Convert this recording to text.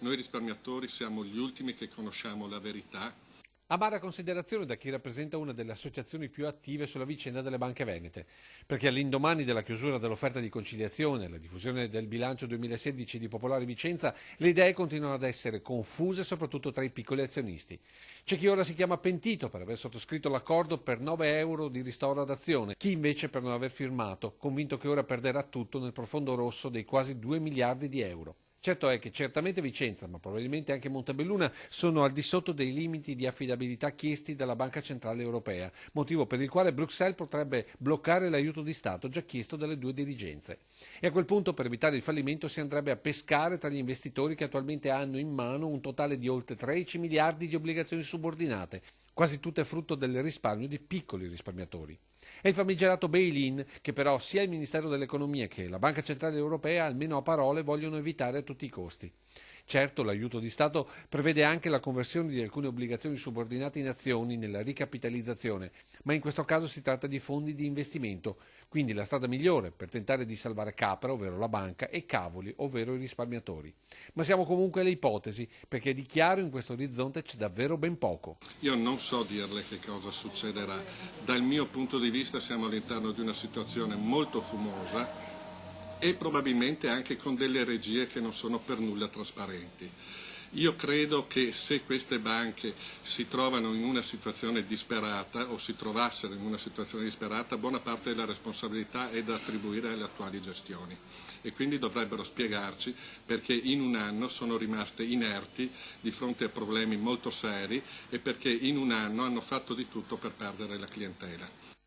Noi risparmiatori siamo gli ultimi che conosciamo la verità. Amara considerazione da chi rappresenta una delle associazioni più attive sulla vicenda delle banche venete, perché all'indomani della chiusura dell'offerta di conciliazione e la diffusione del bilancio 2016 di Popolare Vicenza, le idee continuano ad essere confuse soprattutto tra i piccoli azionisti. C'è chi ora si chiama pentito per aver sottoscritto l'accordo per 9 euro di ristoro ad azione, chi invece per non aver firmato, convinto che ora perderà tutto nel profondo rosso dei quasi 2 miliardi di euro. Certo è che certamente Vicenza, ma probabilmente anche Montebelluna, sono al di sotto dei limiti di affidabilità chiesti dalla Banca Centrale Europea, motivo per il quale Bruxelles potrebbe bloccare l'aiuto di Stato già chiesto dalle due dirigenze. E a quel punto, per evitare il fallimento, si andrebbe a pescare tra gli investitori che attualmente hanno in mano un totale di oltre 13 miliardi di obbligazioni subordinate, quasi tutte frutto del risparmio di piccoli risparmiatori. È il famigerato bail-in che però sia il Ministero dell'Economia che la Banca Centrale Europea, almeno a parole, vogliono evitare a tutti i costi. Certo, l'aiuto di Stato prevede anche la conversione di alcune obbligazioni subordinate in azioni nella ricapitalizzazione, ma in questo caso si tratta di fondi di investimento, quindi la strada migliore per tentare di salvare Capra, ovvero la banca, e Cavoli, ovvero i risparmiatori. Ma siamo comunque alle ipotesi, perché di chiaro in questo orizzonte c'è davvero ben poco. Io non so dirle che cosa succederà. Dal mio punto di vista siamo all'interno di una situazione molto fumosa e probabilmente anche con delle regie che non sono per nulla trasparenti. Io credo che se queste banche si trovano in una situazione disperata o si trovassero in una situazione disperata, buona parte della responsabilità è da attribuire alle attuali gestioni e quindi dovrebbero spiegarci perché in un anno sono rimaste inerti di fronte a problemi molto seri e perché in un anno hanno fatto di tutto per perdere la clientela.